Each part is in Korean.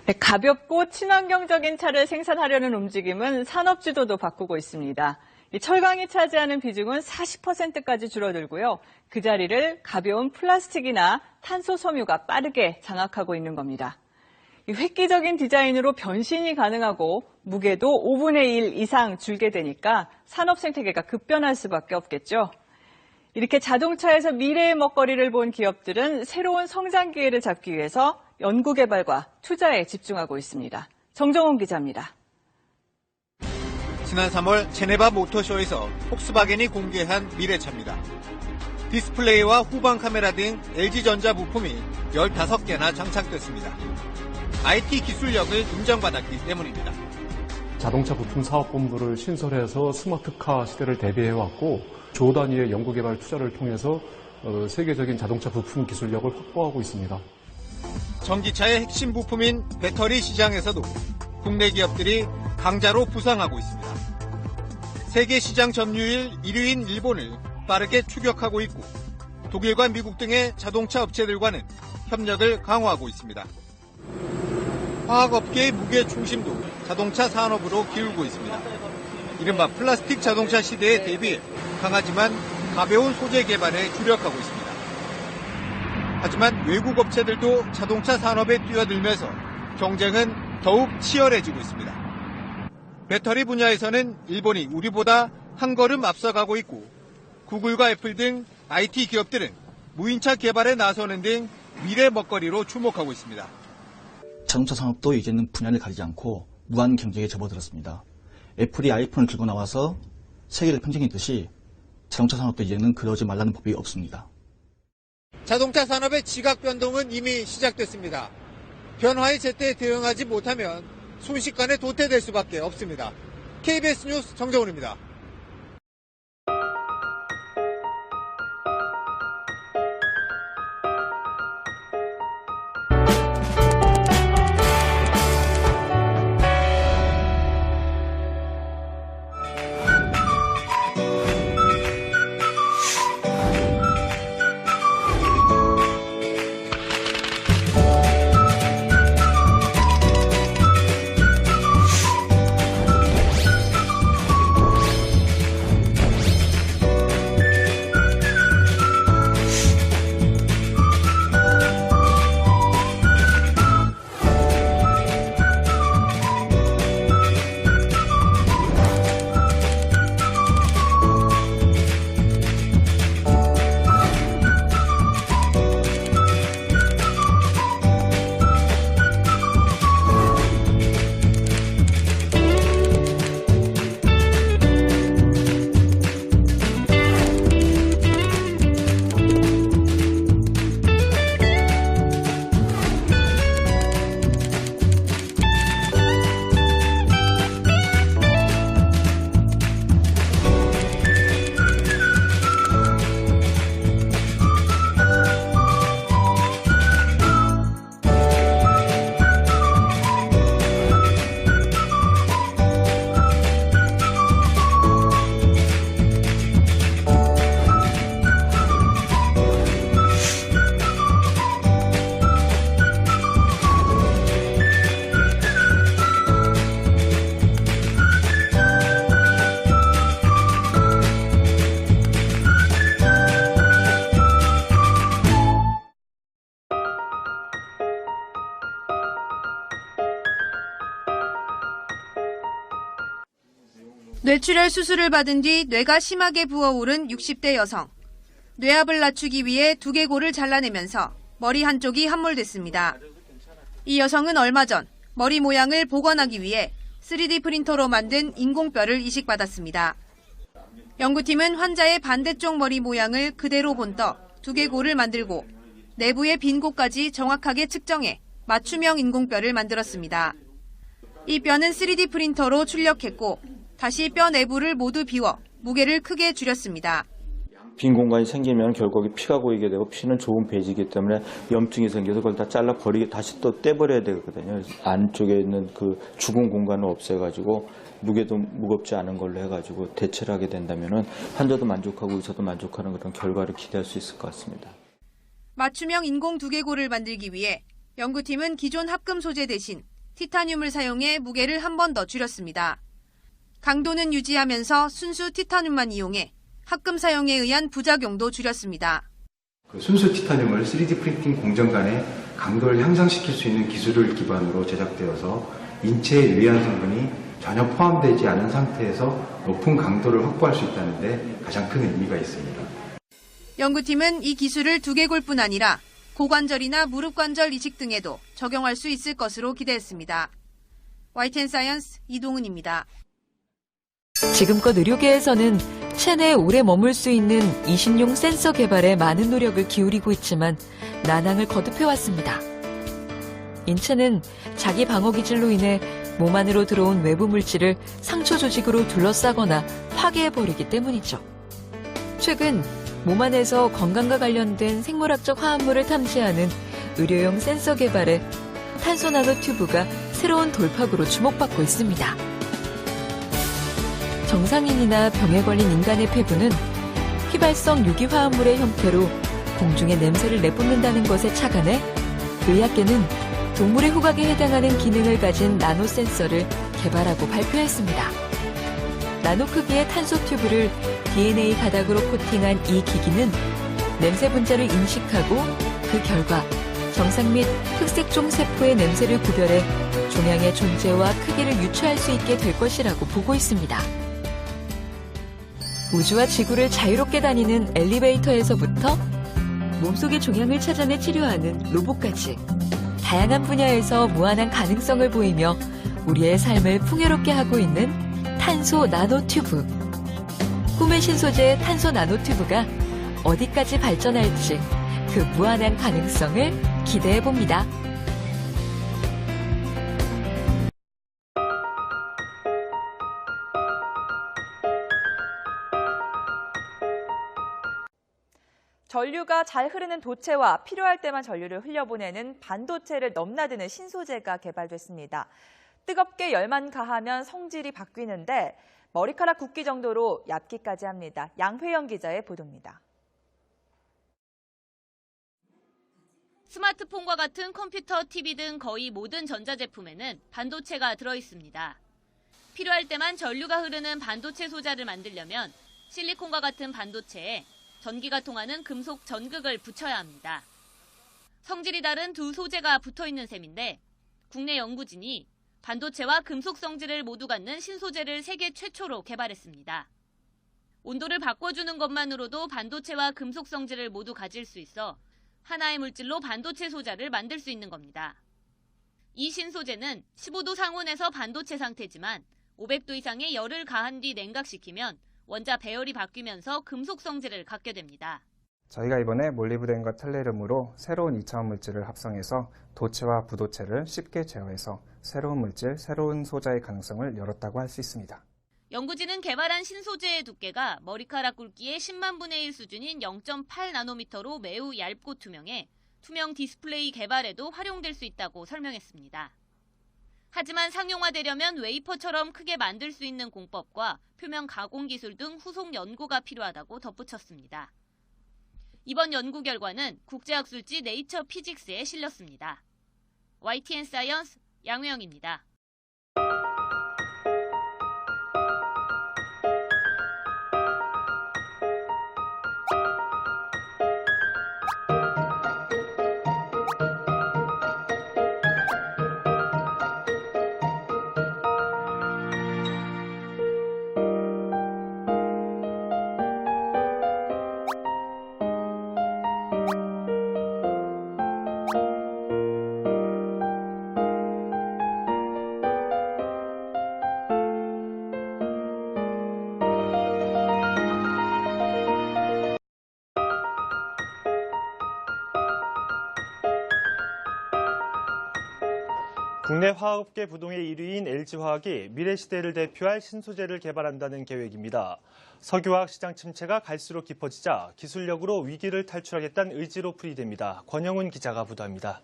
네, 가볍고 친환경적인 차를 생산하려는 움직임은 산업 지도도 바꾸고 있습니다. 이 철강이 차지하는 비중은 40%까지 줄어들고요. 그 자리를 가벼운 플라스틱이나 탄소 섬유가 빠르게 장악하고 있는 겁니다. 이 획기적인 디자인으로 변신이 가능하고 무게도 5분의 1 이상 줄게 되니까 산업 생태계가 급변할 수밖에 없겠죠. 이렇게 자동차에서 미래의 먹거리를 본 기업들은 새로운 성장 기회를 잡기 위해서 연구개발과 투자에 집중하고 있습니다. 정정훈 기자입니다. 지난 3월 제네바 모터쇼에서 폭스바겐이 공개한 미래차입니다. 디스플레이와 후방 카메라 등 LG전자 부품이 15개나 장착됐습니다. IT 기술력을 인정받았기 때문입니다. 자동차 부품 사업본부를 신설해서 스마트카 시대를 대비해왔고 조 단위의 연구개발 투자를 통해서 세계적인 자동차 부품 기술력을 확보하고 있습니다. 전기차의 핵심 부품인 배터리 시장에서도 국내 기업들이 강자로 부상하고 있습니다. 세계 시장 점유율 1위인 일본을 빠르게 추격하고 있고 독일과 미국 등의 자동차 업체들과는 협력을 강화하고 있습니다. 화학업계의 무게 중심도 자동차 산업으로 기울고 있습니다. 이른바 플라스틱 자동차 시대에 대비해 강하지만 가벼운 소재 개발에 주력하고 있습니다. 하지만 외국 업체들도 자동차 산업에 뛰어들면서 경쟁은 더욱 치열해지고 있습니다. 배터리 분야에서는 일본이 우리보다 한 걸음 앞서가고 있고 구글과 애플 등 IT 기업들은 무인차 개발에 나서는 등 미래 먹거리로 주목하고 있습니다. 자동차 산업도 이제는 분야를 가리지 않고 무한 경쟁에 접어들었습니다. 애플이 아이폰을 들고 나와서 세계를 평정했듯이 자동차 산업도 이제는 그러지 말라는 법이 없습니다. 자동차 산업의 지각 변동은 이미 시작됐습니다. 변화에 제때 대응하지 못하면 순식간에 도태될 수밖에 없습니다. KBS 뉴스 정정훈입니다. 뇌출혈 수술을 받은 뒤 뇌가 심하게 부어오른 60대 여성. 뇌압을 낮추기 위해 두개골을 잘라내면서 머리 한쪽이 함몰됐습니다. 이 여성은 얼마 전 머리 모양을 복원하기 위해 3D 프린터로 만든 인공뼈를 이식받았습니다. 연구팀은 환자의 반대쪽 머리 모양을 그대로 본떠 두개골을 만들고 내부의 빈 곳까지 정확하게 측정해 맞춤형 인공뼈를 만들었습니다. 이 뼈는 3D 프린터로 출력했고 다시 뼈 내부를 모두 비워 무게를 크게 줄였습니다. 빈 공간이 생기면 결국에 피가 고이게 되고 피는 좋은 배지이기 때문에 염증이 생겨서 그걸 다 잘라 버리게 다시 또 떼버려야 되거든요. 안쪽에 있는 그 죽은 공간을 없애가지고 무게도 무겁지 않은 걸로 해가지고 대체를 하게 된다면은 환자도 만족하고 의사도 만족하는 그런 결과를 기대할 수 있을 것 같습니다. 맞춤형 인공 두개골을 만들기 위해 연구팀은 기존 합금 소재 대신 티타늄을 사용해 무게를 한 번 더 줄였습니다. 강도는 유지하면서 순수 티타늄만 이용해 합금 사용에 의한 부작용도 줄였습니다. 순수 티타늄을 3D 프린팅 공정 간의 강도를 향상시킬 수 있는 기술을 기반으로 제작되어서 인체에 유해한 성분이 전혀 포함되지 않은 상태에서 높은 강도를 확보할 수 있다는 데 가장 큰 의미가 있습니다. 연구팀은 이 기술을 두개골뿐 아니라 고관절이나 무릎관절 이식 등에도 적용할 수 있을 것으로 기대했습니다. YTN 사이언스 이동은입니다. 지금껏 의료계에서는 체내에 오래 머물 수 있는 이식용 센서 개발에 많은 노력을 기울이고 있지만 난항을 거듭해왔습니다. 인체는 자기 방어 기질로 인해 몸 안으로 들어온 외부 물질을 상처 조직으로 둘러싸거나 파괴해버리기 때문이죠. 최근 몸 안에서 건강과 관련된 생물학적 화합물을 탐지하는 의료용 센서 개발에 탄소 나노 튜브가 새로운 돌파구로 주목받고 있습니다. 정상인이나 병에 걸린 인간의 폐부는 휘발성 유기화합물의 형태로 공중에 냄새를 내뿜는다는 것에 착안해 의학계는 동물의 후각에 해당하는 기능을 가진 나노 센서를 개발하고 발표했습니다. 나노 크기의 탄소 튜브를 DNA 가닥으로 코팅한 이 기기는 냄새 분자를 인식하고 그 결과 정상 및 흑색종 세포의 냄새를 구별해 종양의 존재와 크기를 유추할 수 있게 될 것이라고 보고 있습니다. 우주와 지구를 자유롭게 다니는 엘리베이터에서부터 몸속의 종양을 찾아내 치료하는 로봇까지 다양한 분야에서 무한한 가능성을 보이며 우리의 삶을 풍요롭게 하고 있는 탄소 나노 튜브. 꿈의 신소재 탄소 나노 튜브가 어디까지 발전할지 그 무한한 가능성을 기대해 봅니다. 전류가 잘 흐르는 도체와 필요할 때만 전류를 흘려보내는 반도체를 넘나드는 신소재가 개발됐습니다. 뜨겁게 열만 가하면 성질이 바뀌는데 머리카락 굵기 정도로 얇기까지 합니다. 양회영 기자의 보도입니다. 스마트폰과 같은 컴퓨터, TV 등 거의 모든 전자제품에는 반도체가 들어있습니다. 필요할 때만 전류가 흐르는 반도체 소자를 만들려면 실리콘과 같은 반도체에 전기가 통하는 금속 전극을 붙여야 합니다. 성질이 다른 두 소재가 붙어있는 셈인데 국내 연구진이 반도체와 금속 성질을 모두 갖는 신소재를 세계 최초로 개발했습니다. 온도를 바꿔주는 것만으로도 반도체와 금속 성질을 모두 가질 수 있어 하나의 물질로 반도체 소자를 만들 수 있는 겁니다. 이 신소재는 15도 상온에서 반도체 상태지만 500도 이상의 열을 가한 뒤 냉각시키면 원자 배열이 바뀌면서 금속 성질을 갖게 됩니다. 저희가 이번에 몰리브덴과 텔레륨으로 새로운 2차원 물질을 합성해서 도체와 부도체를 쉽게 제어해서 새로운 물질, 새로운 소자의 가능성을 열었다고 할 수 있습니다. 연구진은 개발한 신소재의 두께가 머리카락 굵기의 10만 분의 1 수준인 0.8 나노미터로 매우 얇고 투명해 투명 디스플레이 개발에도 활용될 수 있다고 설명했습니다. 하지만 상용화되려면 웨이퍼처럼 크게 만들 수 있는 공법과 표면 가공 기술 등 후속 연구가 필요하다고 덧붙였습니다. 이번 연구 결과는 국제학술지 네이처 피직스에 실렸습니다. YTN 사이언스 양회영입니다. 국내 화학업계 부동의 1위인 LG화학이 미래 시대를 대표할 신소재를 개발한다는 계획입니다. 석유화학 시장 침체가 갈수록 깊어지자 기술력으로 위기를 탈출하겠다는 의지로 풀이됩니다. 권영훈 기자가 보도합니다.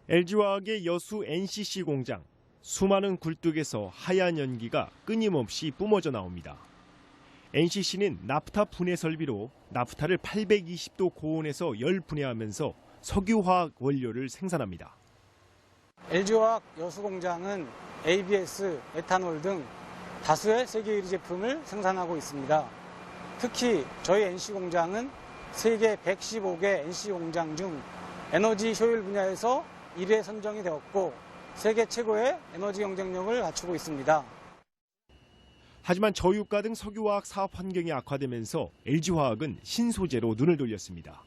LG화학의 여수 NCC 공장. 수많은 굴뚝에서 하얀 연기가 끊임없이 뿜어져 나옵니다. NCC는 나프타 분해 설비로 나프타를 820도 고온에서 열 분해하면서 석유화학 원료를 생산합니다. LG화학 여수공장은 ABS, 에탄올 등 다수의 세계 1위 제품을 생산하고 있습니다. 특히 저희 NC공장은 세계 115개 NC공장 중 에너지 효율 분야에서 1위에 선정이 되었고 세계 최고의 에너지 경쟁력을 갖추고 있습니다. 하지만 저유가 등 석유화학 사업 환경이 악화되면서 LG화학은 신소재로 눈을 돌렸습니다.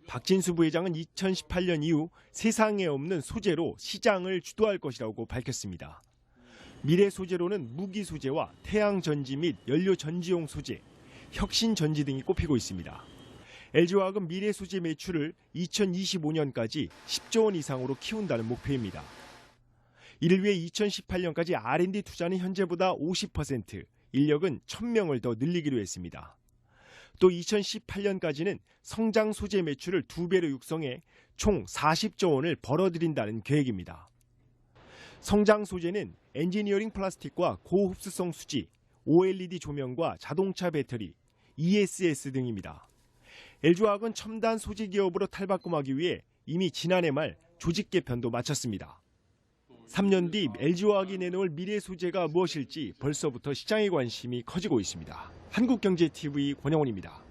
박진수 부회장은 2018년 이후 세상에 없는 소재로 시장을 주도할 것이라고 밝혔습니다. 미래 소재로는 무기 소재와 태양 전지 및 연료 전지용 소재, 혁신 전지 등이 꼽히고 있습니다. LG화학은 미래 소재 매출을 2025년까지 10조 원 이상으로 키운다는 목표입니다. 이를 위해 2018년까지 R&D 투자는 현재보다 50%, 인력은 1,000명을 더 늘리기로 했습니다. 또 2018년까지는 성장 소재 매출을 2배로 육성해 총 40조 원을 벌어들인다는 계획입니다. 성장 소재는 엔지니어링 플라스틱과 고흡수성 수지, OLED 조명과 자동차 배터리, ESS 등입니다. LG화학은 첨단 소재 기업으로 탈바꿈하기 위해 이미 지난해 말 조직 개편도 마쳤습니다. 3년 뒤 LG화학이 내놓을 미래 소재가 무엇일지 벌써부터 시장의 관심이 커지고 있습니다. 한국경제TV 권영훈입니다.